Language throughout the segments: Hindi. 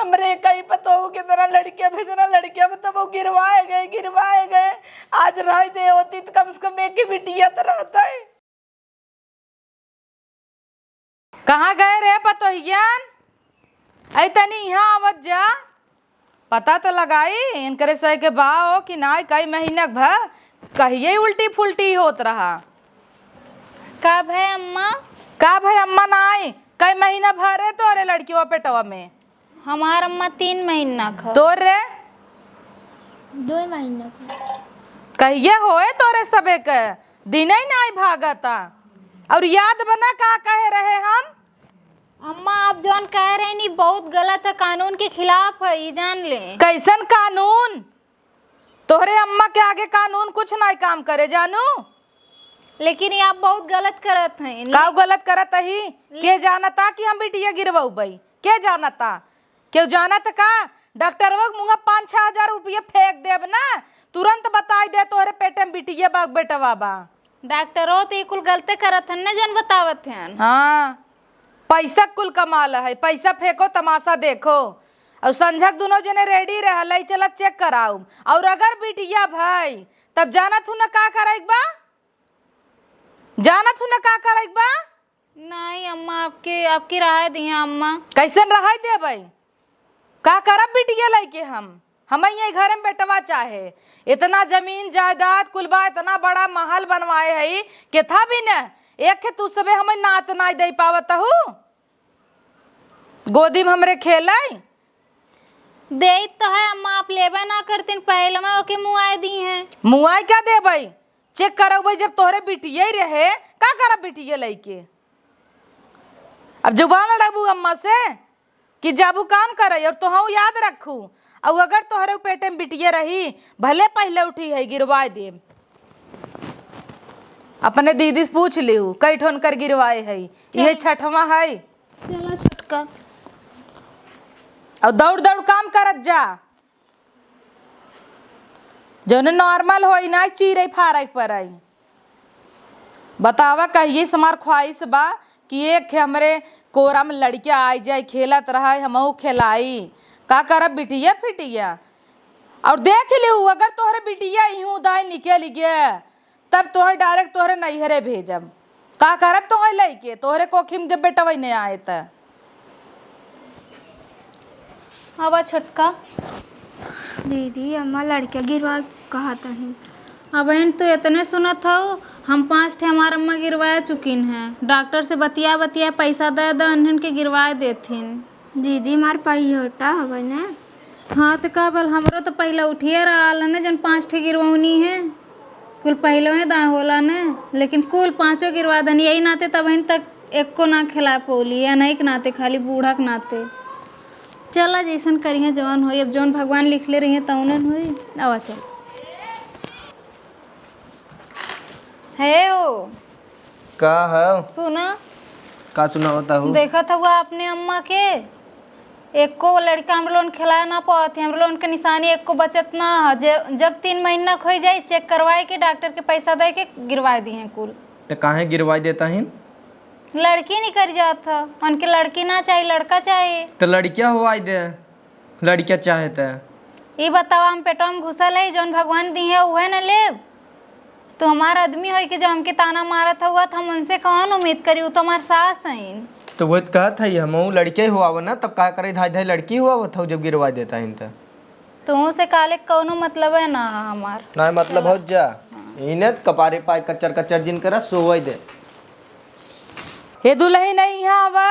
हमरे कहीं पता हो कितना लड़कियां मतलब वो गिरवाए गए। आज रह दे होती तो कम से कम एक ही बिटिया तो रहता है। कहाँ गए रे पतोहियन? आई तनी यहाँ आवत जा, पता तो लगाई इनकरे सह के भाव कि ना कई महीना भर कहिए उल्टी फुल्टी होत रहा। कब है अम्मा? का भाई अम्मा ना आई कई महीना भर है तोरे लड़कियों पेटवा में? हमार अम्मा 3 महीना का। तोर रे 2 महीना का। कहिए होए तोरे सबे के दिन ही ना आई भागता। और याद बना का कहे रहे हम? अम्मा आप जौन कह रहे नहीं बहुत गलत है, कानून के खिलाफ है, ये जान ले। कैसन कानून? तोहरे अम्मा के आगे कानून कुछ नहीं काम करे जानू। लेकिन ये आप बहुत गलत करत हैं। का गलत करत ही? के जानता कि हम बिटिया गिरवाऊ भाई? के जानता? क्यों जानत का? डॉक्टर वो मुँह 5-6 हजार रुपये फेंक देब ना, तुरंत बताई दे तोहरे पेटे में बिटिया बा बेटवा बा। डॉक्टर हो तो ये कुल गलते करत हैं ना, जन बतावत हैं। हाँ, पैसा कुल कमाल है, पैसा फेंको तमाशा देखो। और संझक दोनों जने रेडी रह चल चेक कराऊ। और अगर बिटिया भाई तब जानत हूँ ना का करेक बा? जानत हूँ ना का करेक बा? नहीं अम्मा आपकी राय दी है अम्मा। कैसन रहा दे भाई? का करब बिटिया लइके हम ये घर में बेटवा चाहे इतना जमीन जायदाद कुलबा इतना बड़ा महल बनवाए है के था भी न एक तू सबे हमें नात नाई दे पावत हूँ। गोदी में हमरे खेलाई दे तो है अम्मा, आप लेबे ना करतीन पहले में ओके मुआई दी हैं। मुआई क्या दे भाई? चेक करो भाई, जब तोहरे बिटिया ही रहे का करब बिटिया लइके? अब जुबान लड़बू अम्मा से कि जाबू काम करे और तोहू याद रखू। और अगर तोहरे पेटे में बिटिया रही भले पहले उठी है गिरवाए दे। अपने दीदी से पूछ लिहू कई ठोन कर गिरवाए है, यह छठवा है। चलो छटका और दौड़ दौड़ काम करत जा, जो नॉर्मल हो ना चीरे फारे पर आई। बतावा कहिए हमार ख्वाहिश बा कि एक हमरे कोरा में लड़किया आई जाए खेलत रहा हमहू खेलाई। का करब बिटिया फिटिया? और देख लिहू अगर तोहरे बिटिया यूं दाई निकल गया तब तोहरे डायरेक्ट तोहरे नैहरे भेजब। का करब तोहरे लइके तोहरे कोखिम जब बेटा वही नहीं आए त। अब छटका दीदी अम्मा लड़कियां गिरवा कहा था ही। अब तो इतने सुनत हो, हम 5 ठे हमार अम्मा गिरवा चुकिन हैं। डॉक्टर से बतिया पैसा दे दो उन्हन के गिरवा देथिन। दीदी मार पहियोटा हवे ना। हाँ तो का बोल हमरो तो पहले उठिए रहा न, जन 5 ठे गिरवनी है कुल पहले में दा होला न, लेकिन कुल 5 गिरवा दन। यही नाते तब तक एक को ना खिला पोली या नहीं के नाते खाली बूढ़ा के नाते। चला जैसन करिए जवान होई, अब जौन भगवान लिखले रही तौन होई। आवा चल है ओ का है? सुना का सुना होता हूँ? देखा था हुआ अपने अम्मा के एक को लड़का हम लोन खिला ना पाते, हम लोन के निशानी एक को बचत ना है। जब 3 महीना खोई जाए चेक करवाए के डॉक्टर के पैसा दे के गिरवा दी हैं कुल। तो काहे गिरवाई देता है? लड़की नहीं कर जाता उनके, लड़की ना चाहिए लड़का चाहिए। तो लड़किया हुआ दे, लड़किया चाहे तो ये बताओ हम पेटवा में घुसल है जौन भगवान दी है वह न लेब। तो हमारा आदमी हो कि जो हमके ताना मारत हुआ था हम उनसे कौन उम्मीद करी? वो तो हमारे सास हैं। तो वही तो कहत है हम लड़के हुआ ना, तब का करे धाई धाई लड़की हुआ था जब गिरवा देता है। तो से काले कौनो मतलब है ना हमार ना मतलब हो जा इन्हें कपारे पाए कच्चर कच्चर जिन करा सोवई दे। हे दुल्ही नहीं यहाँ आवा,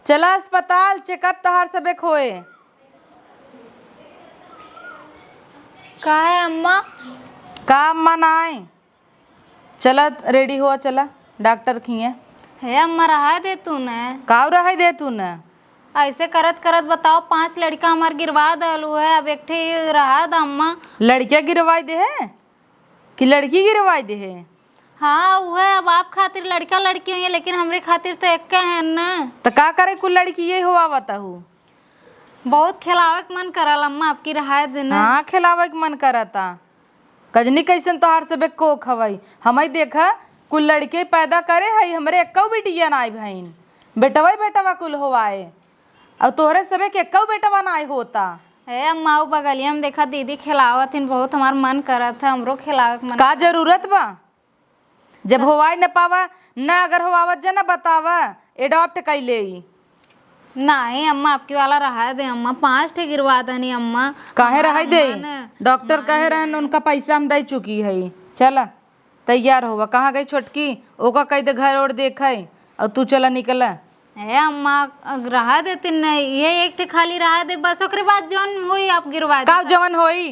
चला अस्पताल चेकअप तहार सबे खोए। का है अम्मा? का अम्मा ना आई? चला रेडी हुआ, चला डॉक्टर खिए। है अम्मा रहा दे तू ने काव रहा दे तू न? ऐसे करत करत बताओ 5 लड़का हमार गिरवा दलू है, अब एक ठे रहा द अम्मा। लड़किया गिरवाई दे है कि लड़की गिरवाई दे है? हाँ वो है, अब आप खातिर लड़का लड़की हुई है लेकिन हमरे खातिर तो एक है न। तो का करे कुल लड़की ये हुआ बताहू। बहुत खिलावे के मन करल अम्मा, आपकी रहा देना। हाँ खिलावे के मन करता। कजनी कैसन तोहार सबे को खवाई हमें देखा कुल लड़के पैदा करे है हमरे एक बिटिया ना आई बहन बेटवा बेटवा कुल होवाए। और तोहरे सबे के कऊ बेटवा नाय होता। ए अम्मा वो बगलिया में देखा दीदी खिलावत हिन, बहुत हमार मन करत है हमरो खिलावे के मन। का जरूरत बा? जब होवाई न पावा ना, अगर होवावत जा ना बतावा, एडॉप्ट कैले ही। नहीं अम्मा आपकी वाला रहा दे अम्मा, 5 ठे गिरवा दनी अम्मा। काहे रह दे? मान- डॉक्टर कहे रहन उनका पैसा हम दे चुकी है। चला तैयार होवा। कहाँ गई छोटकी? ओका कह दे घर और देखे और तू चला निकला। ए अम्मा रहा देती नहीं, ये एक ठे खाली रहा दे बस, ओकरे बाद जौन होई आप गिरवा दे। का जवन होई?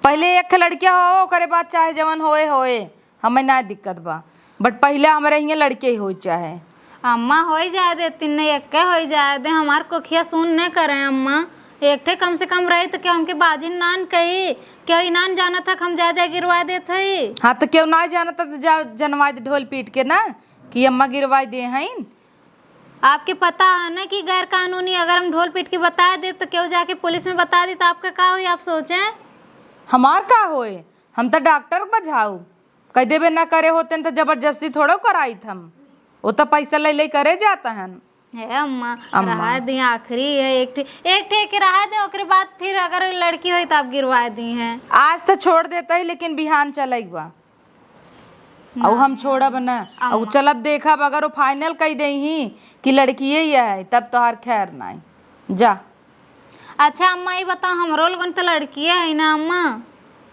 पहले एक लड़किया हो, ओकरे बाद चाहे जवन होए होए, हमें ना दिक्कत बा, बट पहले हमारे यहाँ लड़के ही हो चाहे। अम्मा हो जाए देती नहीं, एक हो जाए दे, हमार कोखिया सुन न करे अम्मा। एक ठे कम से कम रही तो क्या हमके बाजी नान कही, क्या नान जाना था हम जा गिरवा देते ही। हाँ तो क्यों ना जाना था तो जा जनवा दे ढोल पीट के ना कि अम्मा गिरवाई दे हैं। आपके पता है ना कि गैर कानूनी अगर हम ढोल पीट के बता दे तो क्यों जाके पुलिस में बता दी तो आपका का हुई आप सोचें। हमार का होए? हम तो डॉक्टर बजाऊ कह देवे ना करे होते तो जबरदस्ती थोड़ा कराई हम, वो तो पैसा ले करे जाता है। है अम्मा रहा दी आखिरी है, एक ठे के रहा दे, ओकरे बाद फिर अगर लड़की हुई तो आप गिरवा दी हैं। आज तो छोड़ देता ही, लेकिन बिहान चलेग बा और हम छोड़ब ना और चलब देखब, अगर वो फाइनल कह दे ही कि लड़की ही है तब तो हर खैर ना जा। अच्छा अम्मा ये बताओ, हमरो लोगन तो लड़की है ना अम्मा,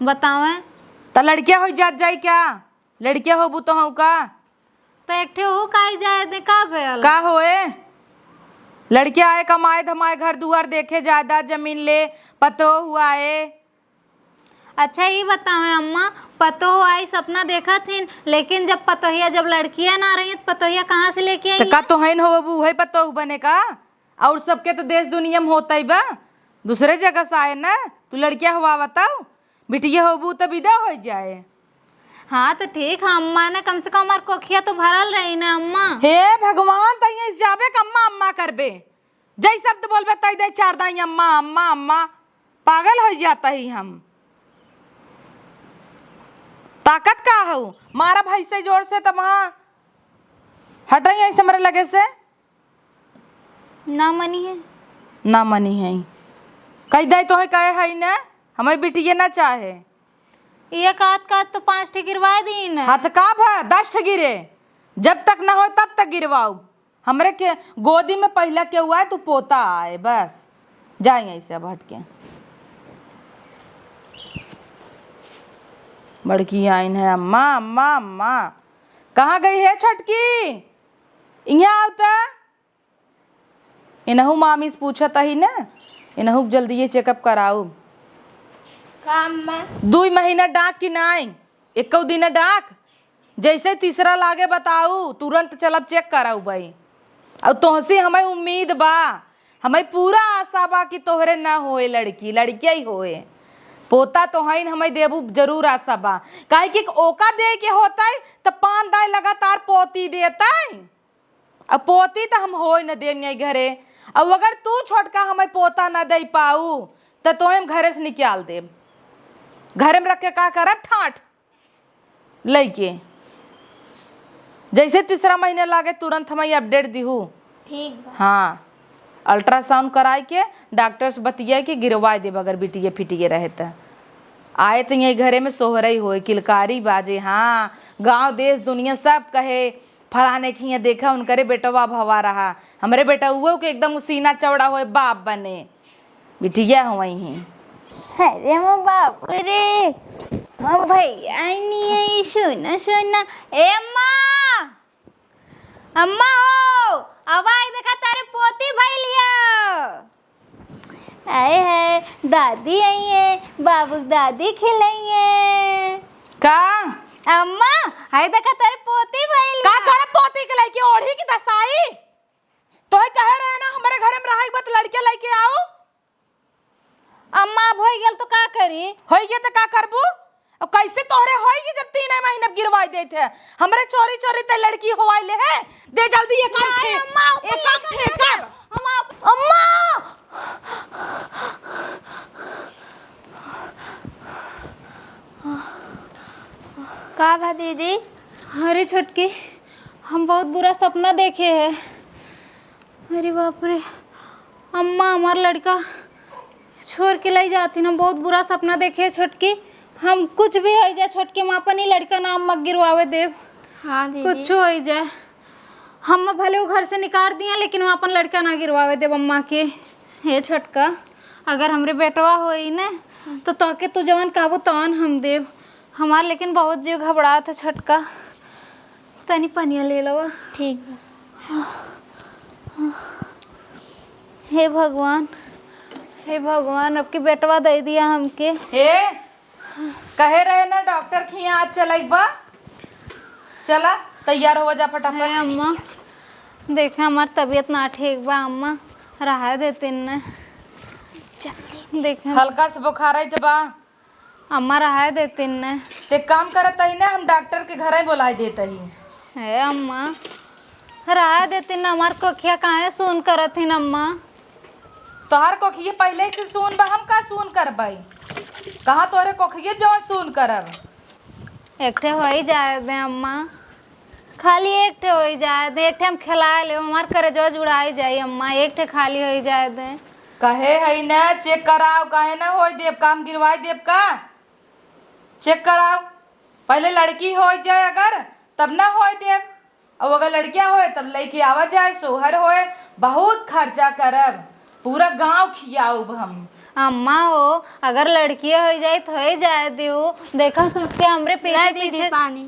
बतावे तो लड़किया हो जात जाई क्या? लड़किया होबू तो हूँ का? तो एक ठे हो काई जाए दे का भेल का होए? लड़किया आए कमाए धमाए, घर दुआर देखे, जायदाद जमीन ले, पतो हुआ है। अच्छा ये बतावे अम्मा, पतो आई सपना देखा थी, लेकिन जब पतोहिया जब लड़कियां ना रही तो पतोहिया कहाँ से लेके तो आई? का तो है हो है पतो बने का? और सबके तो देश दुनिया में होता ही बा, दूसरे जगह से आए ना। तू लड़किया हुआ बताओ, बिटिया होबू तो विदा हो जाए। हाँ तो ठीक है अम्मा ने, कम से कम हमार कोखिया तो भरल रही ना अम्मा। हे भगवान, तैया जाबे अम्मा अम्मा करबे, जय शब्द बोलबे तई दे चार दाई अम्मा अम्मा अम्मा, पागल हो जाता ही हम। ताकत का हो मारा भाई से जोर से, तब हाँ हटाई ऐसे हमारे लगे से ना मनी है, ना मनी है। कह दे तो है कहे है ना, हमें बिटिया ना चाहे। ये कात तो 5 ठे गिरवा दी ना। हाथ का भा 10 ठे गिरे, जब तक ना हो तब तक गिरवाऊ। हमरे के गोदी में पहला के हुआ है तू पोता आए, बस जाएंगे ऐसे अब हट के। बड़की आइन है अम्मा अम्मा अम्मा। कहाँ गई है छटकी? यहाँ आवता इनहू मामी से पूछत ही ना, इनहू जल्दी ये चेकअप कराऊ। काम में 2 महीना डाक की नाई, 1 दिन डाक, जैसे तीसरा लागे बताऊ तुरंत चलब चेक कराऊ भाई। और तोहसे हमें उम्मीद बा, हमें पूरा आशा बा कि तोहरे ना होए लड़की, लड़किया ही होए। पोता तो है हमें देबू जरूर आशा बा, काहे कि ओका दे के होता है तो 5 दाई लगातार पोती देता है। अब पोती तो हम हो न दे घरे, और अगर तू छोटका हमें पोता ना दे पाऊ तो हम घरे से निकाल देब। घरे में रख के का करब? ठाठ लेके, जैसे तीसरा महीने लागे तुरंत हमें अपडेट दीहू। ठीक बा। हाँ, अल्ट्रासाउंड कराए के डॉक्टर से बतिया के गिरवा देब, अगर बिटिए फिटिए रहे तो। आए तो ये घरे में सोहरई होए, किलकारी बाजे, हाँ गांव देश दुनिया सब कहे फलाने की देखा उनकरे बेटवा भवा रहा, हमारे बेटा वो के एकदम सीना चौड़ा होए बाप बने, बिटिया हो ही। अरे माँ बाप रे, माँ भैया नहीं है, सोना सोना। ए अम्मा, अम्मा हो आवाज देखा तारे पोती भाई लिया। आए है दादी आई है, बाबू दादी खिलाई है। का अम्मा हाय देखा तारे पोती भाई का करे पोती के लेके ओढ़ी की दसाई? तो है कहे रहे ना हमारे घरे में रहा बत लड़के लेके आओ। अम्मा अब हो गेल तो का करी? होई गए तो का करबू? और कैसे तोहरे होएगी जब 3 महीना गिरवाई देते? हमरे चोरी चोरी ते लड़की होवाई ले है, दे जल्दी एक काम फेंक। अम्मा का बा दीदी? अरे छोटकी, हम बहुत बुरा सपना देखे हैं। अरे बाप रे, अम्मा हमारा लड़का छोड़ के ले जाती ना, बहुत बुरा सपना देखे छोटकी। हम कुछ भी हो जाए छोटकी, हम अपन ही लड़का नाम मत गिरवावे देव। हाँ दीदी। कुछ हो जाए, हम भले वो घर से निकाल दिया लेकिन हम अपन लड़का ना गिरवावे देव अम्मा के। हे छोटका, अगर हमरे बेटवा होई ना तो तोके तू जवन कहबो तवन हम देव। हमार लेकिन बहुत जीव घबरा था छोटका, तनी पनिया ले लो। ठीक बा। हे भगवान, हे भगवान, अब की बेटवा दे दिया हमके। ए कहे रहे ना डॉक्टर की यहाँ आज चलाई बा, चला तैयार हो जा हे फटाफट। अम्मा, देखा हमार तबीयत ना ठीक बा अम्मा, रहा देते न। देखा हल्का से बुखार है बा, अम्मा रहा देते न। ते काम करत ही ना, हम डॉक्टर के घर ही बुलाई देते ही। हे अम्मा, रहा देते न, हमार कोखिया काहे सुन करत ही अम्मा। तोहर कोखिए पहले से सुन बा, हम का सुन करबई? कहाँ तोहरे कोखिए जो सुन करब? एकठे हो ही जाए दे अम्मा, खाली एकठे हो ही जाए दे। एकठे हम खिलाए ले, हमार करे जो जुड़ाई जाई अम्मा, एकठे खाली हो ही जाए दे। कहे है ना चेक कराओ, काहे ना होई देव, काम गिरवाई देव का? चेक कराओ पहले, लड़की हो जाए अगर तब ना होई देव, और अगर लड़कियां होए तब लेके आवा जाए, सोहर होए बहुत खर्चा करब, पूरा गांव खियाऊब हम। अम्मा हो, अगर लड़की हो जाए तो हो ही जाए दियो। देखा सबके हमरे पीछे पीछे पानी।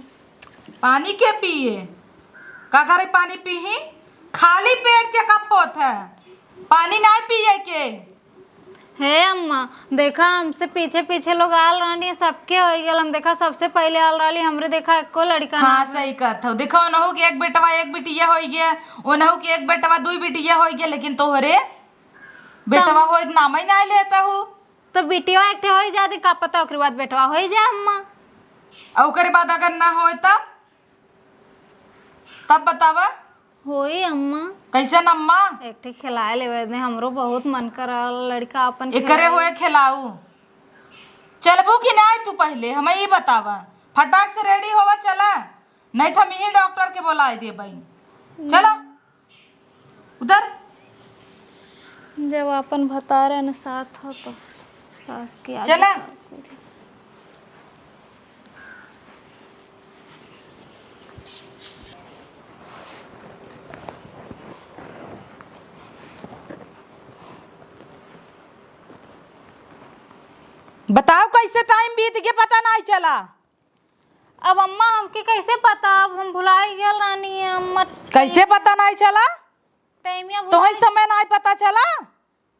पानी के पिए का करे? पानी पीही, खाली पेट चेकअप होत है, पानी नहीं पिए के। हे अम्मा, देखा हमसे पीछे पीछे लोग आल रही, सबके हो गए। हम देखा सबसे पहले आल रही, हमरे देखा एको लड़का हाँ ना। सही कहत हो। देखो ओनहु के एक बेटवा एक बिटिया हो गया, ओनहु के एक बेटवा दो बिटिया हो गया, लेकिन तोहरे बेटवा हो नाम ही नहीं लेता हूँ। तो बिटिया एकठे हो ही जाती, का पता ओकरे बाद बेटवा हो ही जाए अम्मा। और ओकरे बाद अगर ना हो तब बतावा होई अम्मा। कैसे नम्मा? एकठे खिलाए लेवे दे, हमरो बहुत मन कर लड़का अपन एकरे खिलाए। होए खिलाऊ, चलबू कि नहीं तू? पहले हमें ये बतावा, फटाक से रेडी होवा चला, नहीं तो हम यही डॉक्टर के बुलाए दे भाई। चलो उधर। जब अपन बता रहे न साथ हो तो सास की आगे चला। बताओ कैसे टाइम बीत गया पता नहीं चला। अब अम्मा हमके कैसे पता, अब हम भुलाई गेल रानी है अम्मा। कैसे पता नहीं चला? टाइमिया तो ही समय नहीं पता चला?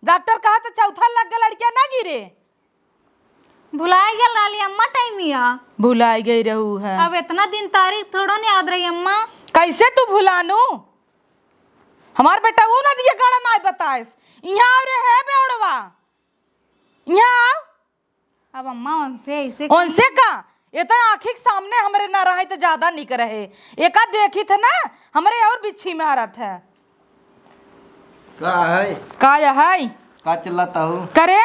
डॉक्टर कहा तो चौथा लग गया, लड़कियां ना गिरे। भुलाई गेल रानी अम्मा टाइमिया। भुलाई गई रहू है। अब इतना दिन तारीख थोड़ा नहीं याद रही अम्मा। कैसे तू भुलानू? हमार बेटा वो ना दिए गाड़ा नहीं बताएस। यहाँ और है बेवड़वा, यहाँ आओ। अब अम्मा उनसे ऐसे उनसे का ये तो आँखी के सामने हमरे ना रहे तो ज्यादा निक रहे। एका देखी थे ना हमरे और बिच्छी में हरत है। का है? का है का चिल्लाता हूँ? करे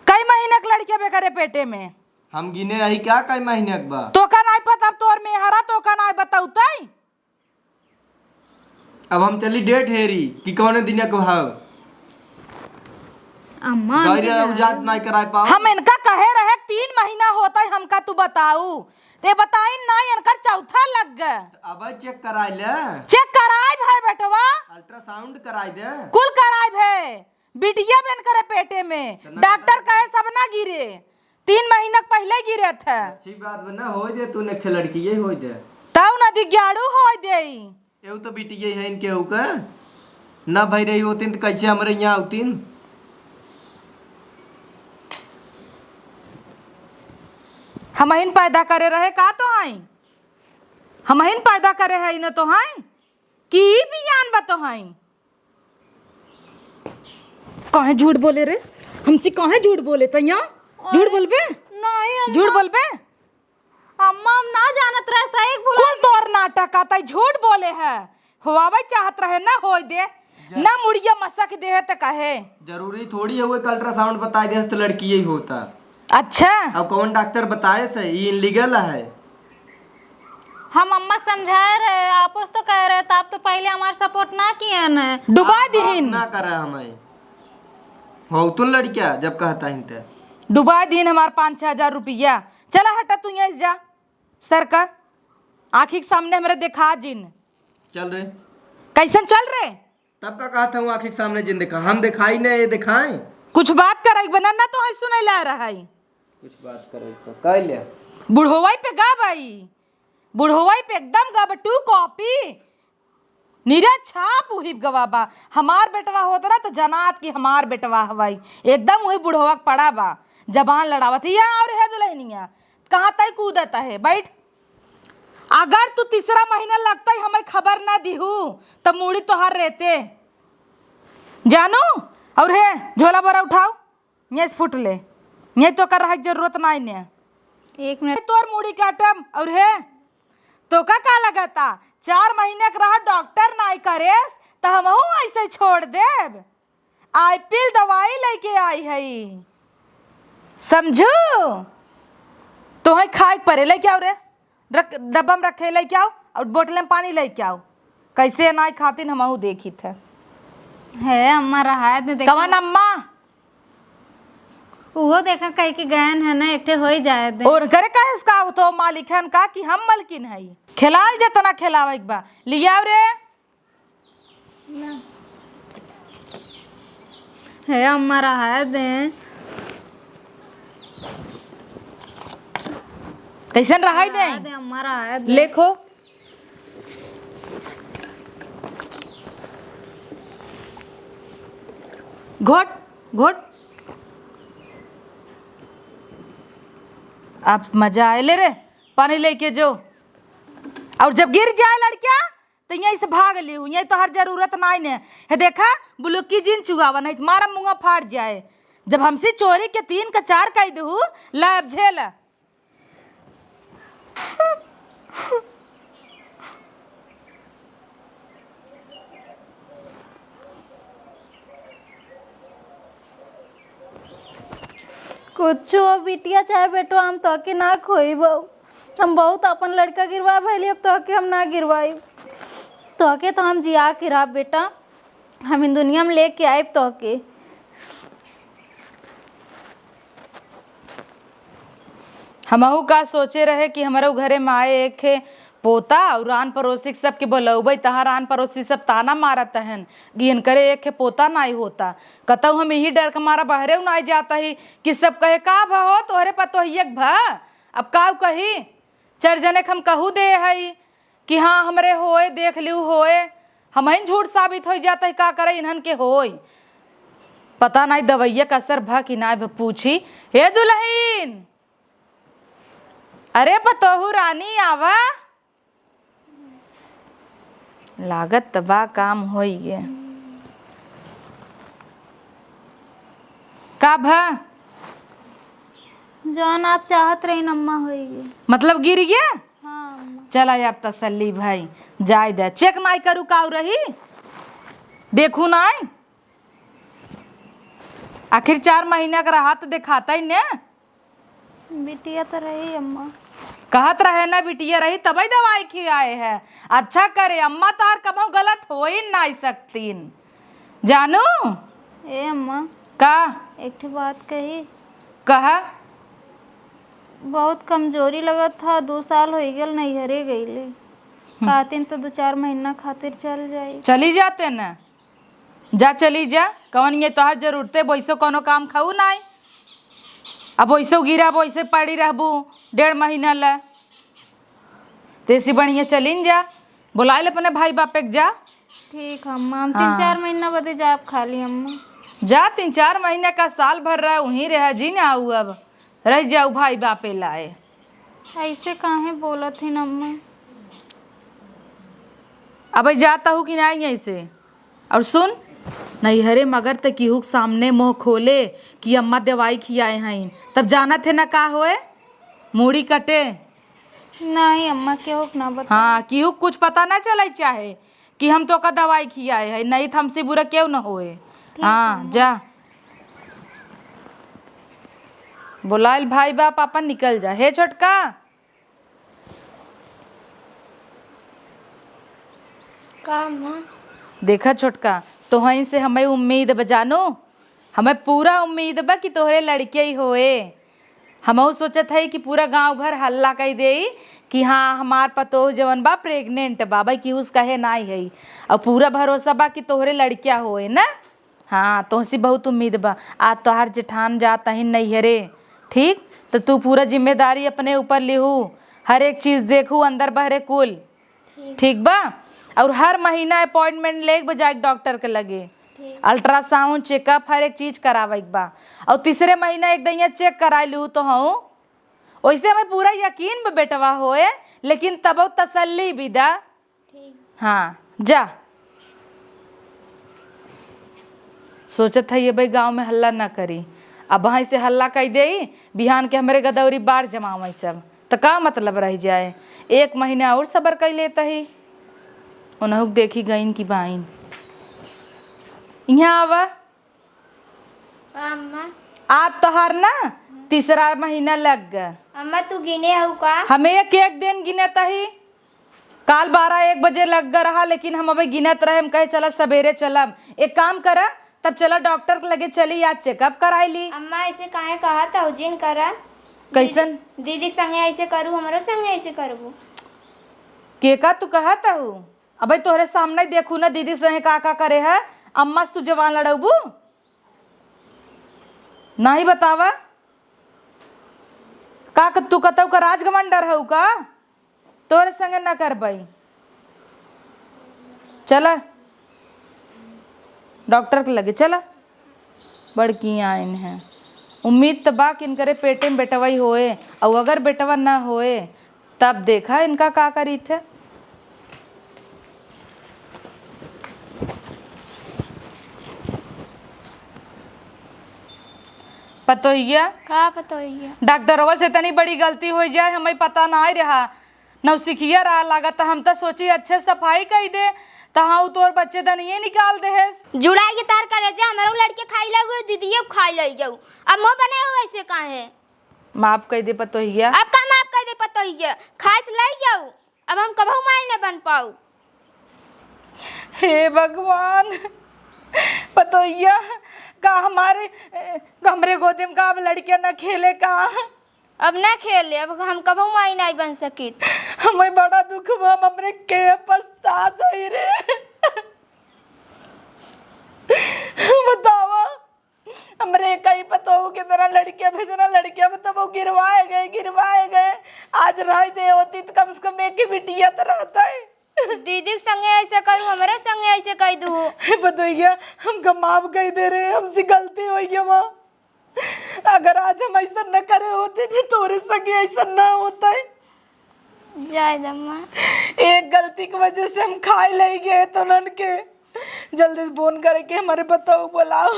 कई महीने के लड़के बेकरे पेटे में हम गिने रही क्या कई महीने के बाद? तो का नहीं पता तोर में हरा, तो का नहीं बताऊताई। अब हम चली डेट हेरी कि कौन दिन के भाव अम्मा जात नहीं कराए पाओ। हम इनका कहे रहे 3 महीना होता है हमका, तू बताऊ ते बताई नहीं, इनका चौथा लग गया। अब चेक कराए ले, चेक कराए भाई बेटवा, अल्ट्रासाउंड कराए दे, कुल कराए भाई, बिटिया बन करे पेटे में। डॉक्टर कहे सब ना गिरे, 3 महीना पहले गिरे थे। अच्छी बात बना हो दे, तूने खे लड़की ये हो दे तब ना दिग्याड़ू हो दे। एउ तो बिटिया है इनके हो का ना भाई रही होती तो कैसे हमरे यहाँ आतीन? हम हिन पैदा करे रहे का तो हाई, हम हिन पैदा करे है न तो हाई की बियान बा तो हाई। कहे झूठ बोले रे हमसे, कहे झूठ बोले तो यहाँ झूठ बोलबे? नहीं झूठ बोलबे? अम्मा हम ना जानत रहे, सही भूल। कुल तोर नाटक आता झूठ बोले है। होवावे चाहत रहे ना हो दे ना, मुड़िया मसक दे है तो कहे जरूरी थोड़ी है वो अल्ट्रासाउंड बताए दे तो लड़की यही होता। अच्छा अब कौन डॉक्टर बताए से ये इनलीगल है? हम अम्मा को समझा रहे, आपस तो कह रहे थे, आप तो पहले हमारा सपोर्ट ना किया ना। डुबा दीन ना करा हमें हो तुम लड़किया जब कहता हिंते डुबा दीन हमार 5-6 हजार रुपया। चला हटा तू यहाँ से जा सर का आँखी के सामने हमारे देखा जिन चल रे। कैसन चल रहे। तब का कहा था हूँ आँखी के सामने जिन देखा हम दिखाई नहीं ये दिखाएं। कुछ बात कर बना ना तो है सुने ला रहा है। कुछ बात करे तो कह लिया बुढ़ोवाई पे गा भाई, बुढ़ोवाई पे एकदम गा टू कॉपी नीरा छाप वही गवाबा। हमार बेटवा होता ना तो जनात की हमार बेटवा हवाई एकदम वही बुढ़वा पड़ा बा जबान लड़ावत या और है दुल्हनिया कहाँ तय कूदता है। बैठ अगर तू तीसरा महीना लगता है हमें खबर ना दिहू तब मूड़ी तोहार रहते जानू। और है झोला बोरा उठाओ ये फुट ले ये तो कर रहा जरूरत नहीं ने। 1 मिनट तोर मुड़ी काटम और है तो का लगाता 4 महीने का रहा डॉक्टर नहीं करे तो हम ऐसे छोड़ देब। आईपीएल दवाई लेके आई है समझो तो है खाए परे लेके आओ रे डब्बा में रखे लेके आओ और बोतल में पानी लेके आओ। कैसे ना खातिन हम देखी थे है अम्मा रहा कवन अम्मा वो देखा कहीं के गयन है ना एक हो ही जाए दे। और करे कहे का तो मालिक है का कि हम मलकिन है खिलाल जतना खिलावे बा लिया रे है अम्मा रहा दे। कैसन रहा दे अम्मा रहा दे लेखो घोट घोट अब मजा आए ले रे पानी लेके जो। और जब गिर जाए लड़किया तो यहीं से भाग ली हूँ यहीं तो हर जरूरत नहीं ने है देखा बुलुकी जिन चुगावा नहीं मारा मुँह फाट जाए। जब हमसे चोरी के 3 का 4 कह दू लाभ झेल कुछ हो बिटिया चाहे बेटो हम तो के ना खोई हम बहुत अपन लड़का गिरवा भैली अब तो के हम ना गिरवाई तो के तो हम जिया के रहा बेटा हम इन दुनिया में लेके आए तो के। हमहू का सोचे रहे कि हमारे घरे में आए एक पोता और रान पड़ोसी सबके बोलौबे तहाँ रान पड़ोसी सब ताना मारत हन गिन करे एक पोता नहीं होता कतऊ हम यही डर के मारा बहरे नहीं जाता ही कि सब कहे का भो तोहरे पतो एक भ अब का कही 4 जने हम कहू दे है कि हाँ हमरे होए देख लियो होए हम झूठ साबित हो जाता है का करे इन्हन के होए पता नहीं दवैया का असर भ कि ना पूछी। हे दुल्हन अरे पतोहू रानी आवा लागत तबा काम हो गए का भा जौन आप चाहत रही अम्मा होगी मतलब गिर गया। हाँ अम्मा। चला अब तसल्ली भाई जाय दे चेक नहीं करू काऊ रही देखू नहीं आखिर 4 महीना का रहा तो दिखाता ही ने बिटिया तो रही अम्मा कहत रहे ना बिटिया रही तभी दवाई खियाए है। अच्छा करे अम्मा तो हर कभी गलत हो ही नहीं सकतीन जानू। ए अम्मा का एक बात कही कहा बहुत कमजोरी लगत था 2 साल हो गए नहीं हरे गईले खातिन तो 2-4 महीना खातिर चल जाई चली जाते न जा चली जा कौन ये तोहर जरूरते वैसे कोनो काम खाऊ नहीं अब वैसे गिरा वैसे पड़ी रहबू 1.5 महीना ला तेसी बढ़िया चलिन जा बुला ले अपने भाई बाप के जा। ठीक अम्मा हम 3-4 महीना बदे जाब खाली अम्मा जा 3-4 महीने का साल भर रहा वहीं रह जी ना आऊ अब रह जाऊ भाई बापे लाए ऐसे काहे बोलत है अम्मा अब जाता हूँ कि नहीं ऐसे। और सुन नहीं हरे मगर तक केहू के सामने मुँह खोले कि अम्मा दवाई खियाए हैं तब जाना थे ना का होए मूड़ी कटे नहीं अम्मा क्यों ना बता। हाँ केहू कुछ पता ना चले चाहे कि हम तो का दवाई खियाए है नहीं तो हमसे बुरा क्यों ना होए। हाँ जा बुलाइल भाई बाप अपन निकल जा। हे छोटका का अम्मा? देखा छोटका, तोहहीं से हमें उम्मीद बजानो, हमें पूरा उम्मीद बा कि तोहरे लड़के ही होए। हमहू सोचत है कि पूरा गांव घर हल्ला कही दे कि हाँ हमार पतोह जवन बा प्रेग्नेंट बा, भाई कि उस कहे नाई है, और पूरा भरोसा बा कि तोहरे लड़किया होए ना। हाँ तोहसी बहुत उम्मीद बा। आज तोहार जेठान जाता ही नैहरे, ठीक, तो तू पूरा जिम्मेदारी अपने ऊपर लिहू, हर एक चीज़ देखू अंदर बहरे कुल, ठीक बा। और हर महीना अपॉइंटमेंट ले बजाए डॉक्टर के लगे, अल्ट्रासाउंड चेकअप हर एक चीज करावे बा। और तीसरे महीना एक दैया चेक कराई लू तो हूँ, वैसे हमें पूरा यकीन बा बेटवा होए, लेकिन तब तसल्ली भी दा। हाँ जा। सोचत है ये भाई गांव में हल्ला ना करी, अब वहीं से हल्ला कही दे बिहान के हमारे गदौरी बाढ़ जमाव सब, तो का मतलब रह जाए। एक महीना और सबर कर लेता ही, उन्होंने देखी गईन की बाइन। यहाँ आवा। अम्मा? आज तोहार ना तीसरा महीना लग गया। अम्मा तू गिने हो का? हमें एक दिन गिनत ही, काल 12-1 बजे लग गया रहा, लेकिन हम अभी गिनत रहे। हम कहे चला सवेरे चलब, एक काम करा तब चला डॉक्टर के लगे चली, आज चेकअप कराई ली। अम्मा ऐसे काहे कहा था जिन करा? कैसन? दीदी संगे ऐसे करू, हमारो संगे ऐसे करबू? के का तू कहता हूँ? अबे तोहरे सामने देखू ना दीदी सहे का करे है, अम्मा से तू जवान लड़बू नहीं बतावा का तू कतौ का राजगमंडर है का, तोरे संगे ना कर भाई। चला डॉक्टर के लगे चला, बड़की आइन है। उम्मीद तो बा कि इनकरे पेटे में बेटवा ही होए, और अगर बेटवा ना होए तब देखा इनका का करी थे। पतोहिया का पतोहिया? डॉक्टरवा से तनी बड़ी गलती हो जाए, हमें पता ना ही रहा, नौसिखिया रहा लागत। हम तो सोची अच्छे सफाई कर दे, तहां तोर बच्चे दनिये निकाल दे है। जुड़ाई के तार करे जा, हमारो लड़के खाई लगो, दीदीए खाई लई जाऊ। अब मुंह बने हो ऐसे काहे? माफ कर दे पतोहिया। अब का माफ कर दे पतोहिया? खाई तो लई जाऊ, अब हम कबहू माई न बन पाऊ। हे भगवान, पतोहिया का हमरे गोदी में का अब लड़कियां ना खेले का? अब ना खेले, अब हम कबहू माई नहीं बन सकित। हमें बड़ा दुख हुआ, हम हमरे के पछतात होई रे। बतावा हमरे कई पतोहू की तरह लड़कियां भेजना, लड़कियां मतलब वो गिरवाए गए। आज रह दे होती तो कम से कम एक की बिटिया तो रहता है। दीदी संगे ऐसे करू, हमारे संगे ऐसे कह दू। बताइए हमको माफ कह दे रहे, हमसे गलती हुई है माँ। अगर आज हम ऐसा न करे होते थे तोरे संगे ऐसा न होता है। जाए दम्मा, एक गलती की वजह से हम खाए ले गए तो नन के जल्दी से फोन करके हमारे बताओ बुलाओ।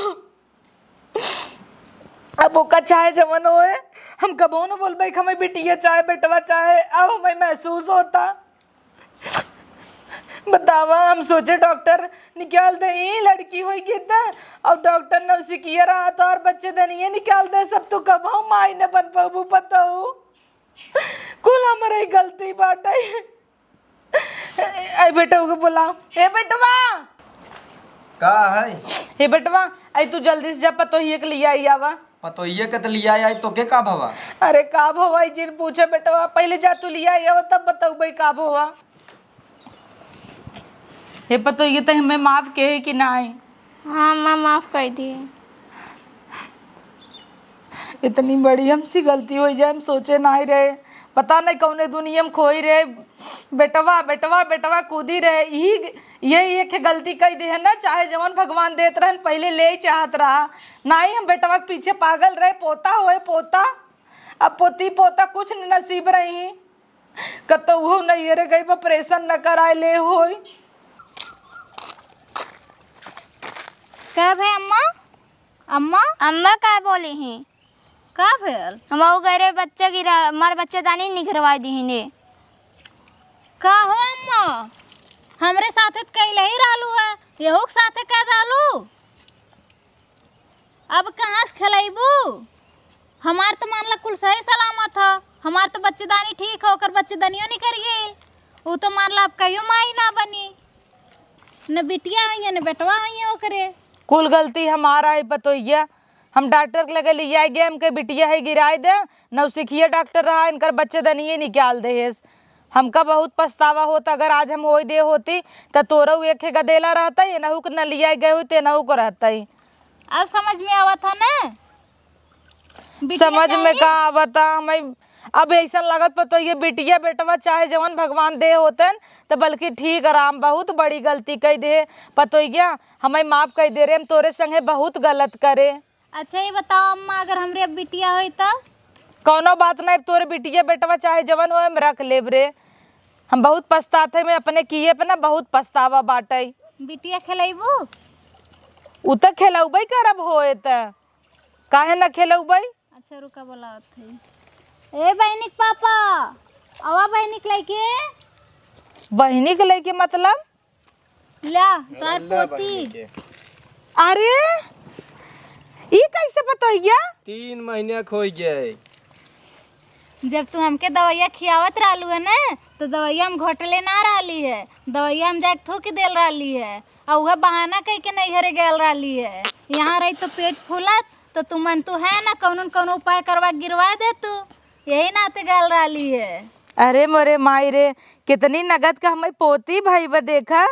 अब वो का चाहे जवन होए, हम कबो न बोल भाई हमें बिटिया चाहे बेटवा चाहे, अब हमें महसूस होता। बतावा हम सोचे डॉक्टर निकाल दे लड़की होई कितना, और डॉक्टर ने उसे किया रहा तो और बच्चे दनिए निकाल दे सब, तो कब हम माई न बन पाऊ बताओ। कुल हमारी गलती बात है। ऐ बेटा को बुलाओ। हे बेटवा, का है? हे बेटवा ऐ तू जल्दी से जा पतोहिए के लिए आई आवा। पतोहिए के तो लिया आई तो के का भवा? अरे का भवा जिन पूछे बेटवा, पहले जा तू लिया आई आवा तब बताऊ भाई का भवा। हे पतोहिए तो हमें माफ के कि ना आई? हाँ माँ माफ कर दिए। इतनी बड़ी हमसे गलती हो जाए हम सोचे ना ही रहे, पता नहीं कौने दुनिया में खोई रहे। बेटवा कूदी रहे, यही एक गलती कही दे है ना, चाहे जवन भगवान देत रहन पहले ले ही चाहत रहा ना ही हम बेटवा के पीछे पागल रहे। पोता होए पोता, अब पोती पोता कुछ नसीब रही, कतो वो नहीं रे गई ऑपरेशन न कराए ले होई। क्या भाई अम्मा? अम्मा अम्मा का बोली हैं? का भेल? हम गए बच्चा गिरा, हमारे बच्चेदानी नहीं करवाई दी ने। का हो अम्मा? हमरे साथे कैले ही रहलू है, यहू के साथे कह डालू। अब कहाँ से खिलाइबू? हमार तो मान ला कुल सही सलामत है, हमार तो बच्चेदानी ठीक है, ओकर बच्चेदानियों नहीं कर गई। वो तो मान ला अब कहियो माई ना बनी। न बिटिया हुई न बेटवा हुई ओकरे। कुल गलती हमारा है बतोइया। हम डॉक्टर के लगे लिया गए, हमके बिटिया है गिराए दे, नौसिखिया डॉक्टर रहा, इनकर बच्चे दनिए निकाल दे हेस। हमका बहुत पछतावा होता, अगर आज हम हो दे होती तो तोरऊ एक गदेला रहता है, नहू के न लिया गए हुई तेनहू को रहता ही। अब समझ में आवा था ना समझ में का आवता हमें। अब ऐसा लगत पर तो ये बिटिया बेटवा चाहे जवन भगवान दे होतन तो बल्कि ठीक आराम। बहुत बड़ी गलती कह दे पतोइया, हमें माफ कर दे रे, हम तोरे संगे बहुत गलत करे। अच्छा ये बताओ अम्मा, अगर हमरे अब बिटिया हुई तो? कौनो बात नहीं, तोरे बिटिया बेटवा चाहे जवन हो हम रख लेब रे। हम बहुत पछताते, मैं अपने किए पे ना बहुत पछतावा बाटे। बिटिया खिलाइबू? उ तक खेलौबे करब होए त काहे न खेलौबे। अच्छा रुका बोला थे। ए बहनिक पापा, आवा बहनिक लेके। बहिनी के लेके मतलब? ला तार पोती। अरे ई कैसे बतैया? 3 महीने खोई गए। जब तू हमके दवाइया खियावत रहलू है ना, तो दवाइया हम घोटले ना रहली है, दवाइया हम जाके थूक देल रहली है, और वह बहाना कह के नहीं हरे गल रहली है। यहाँ रही तो पेट फूलत तो तू मन तू है ना कौन उपाय करवा गिरवा दे तू, यही नाते गल रहली है। अरे मोरे माई रे, कितनी नगद का हमें पोती भाई बा, देखा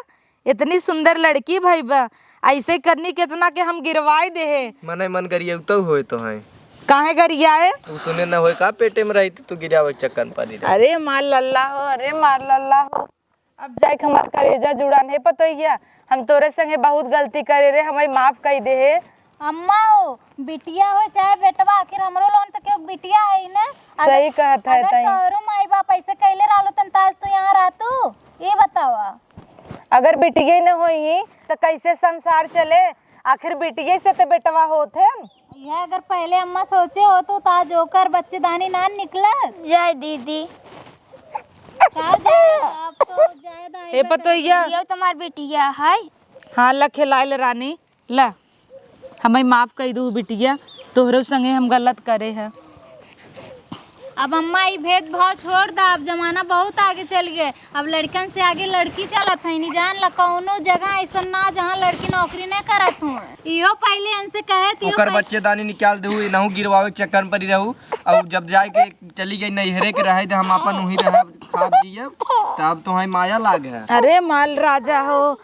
इतनी सुंदर लड़की भाई बा, ऐसे करनी कितना के हम गिरवाई दे है। मने मन करिए तो होए तो है काहे गरियाए? तू सुने न होए का पेटे में रही तू गिरावे चक्कर पारी रही। अरे मार लल्ला हो, अरे मार लल्ला हो। अब जाए हमार करेजा जुड़ान है पतोइया, हम तोरे संगे बहुत गलती करे रे, हमें माफ कर दे है। अम्मा हो बिटिया हो चाहे बेटवा, आखिर हमरो लोन तो क्यों बिटिया है ना। सही कहत है अगर तोरो माई बाप ऐसे कैले रहलो तन ताज तू यहाँ रहतू, ये बतावा। अगर बिटिया न होई तो कैसे संसार चले? आखिर बिटिया से तो बेटवा होते हैं। यह अगर पहले अम्मा सोचे हो तो ताज होकर बच्चेदानी ना निकला। जय दीदी। आप तो ज्यादा हे पतोइया, ये तुम्हार बिटिया है? हाँ ला खिलाइल रानी, ला हमें माफ कर दू बिटिया, तोहरो संगे हम गलत करे हैं। अब अम्मा ये भेदभाव छोड़ दा, अब जमाना बहुत आगे चल गए, अब लड़कन से आगे लड़की चलत है। नहीं जान ला कौनो जगह ऐसा ना जहाँ लड़की नौकरी न करत हो। इहो पहले इनसे कहे थी ओकर बच्चेदानी निकाल देहू, इनहू गिरवावे के चक्कर पर ही रहू। और जब जाए के चली गई नैहरे के रहे हम अपन वहीं रह खाब जियब, तब तो है माया लाग है। अरे माल राजा हो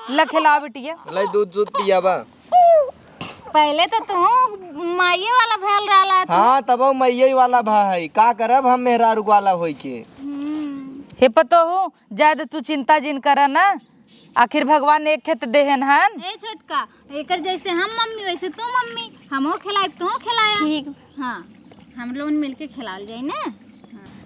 ला खिला बिटिया। ले दूध दूध पियाबा। पहले तो तू माये वाला भैल रहा था। हाँ तब मैये वाला भाई का करब हम मेहरारू वाला होई के। हे पतो हो ज्यादा तू चिंता जिन करा ना, आखिर भगवान एक खेत देहन हन। ए छोटका, एकर जैसे हम मम्मी वैसे तू मम्मी, हमो खिलाए तू खिलाया। ठीक। हाँ हम लोग मिलके खिलाल जाए ना।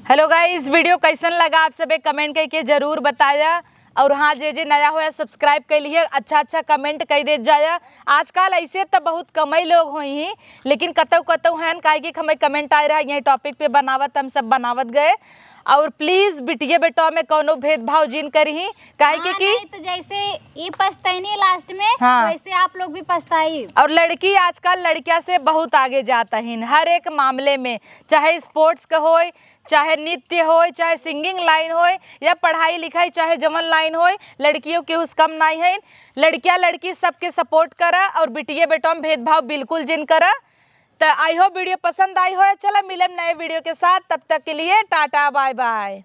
हेलो गाइस, वीडियो कैसन लगा आप सब कमेंट करके जरूर बताया। और हाँ जे नया हो सब्सक्राइब कर लिए, अच्छा कमेंट कर दे जाया। आजकल ऐसे तो बहुत कम ही लोग हुई ही, लेकिन कतौ हैं काहे कि हमें कमेंट आए रहा यही टॉपिक पे बनावत, हम सब बनावत गए। और प्लीज बिटिया बेटा में कोनो भेदभाव जिन करी काहे हाँ, कि नहीं तो जैसे ये पछताई लास्ट में, हाँ। वैसे आप लोग भी पछताई। और लड़की आजकल लड़किया से बहुत आगे जाता है हर एक मामले में, चाहे स्पोर्ट्स का हो, चाहे नृत्य हो, चाहे सिंगिंग लाइन हो, या पढ़ाई लिखाई चाहे जमन लाइन हो, लड़कियों के उस कम नहीं है। लड़कियां लड़की सबके सपोर्ट करा और बिटिया बेटा में भेदभाव बिल्कुल जिन करा। तो आई होप वीडियो पसंद आई हो। चलो मिले नए वीडियो के साथ, तब तक के लिए टाटा बाय बाय।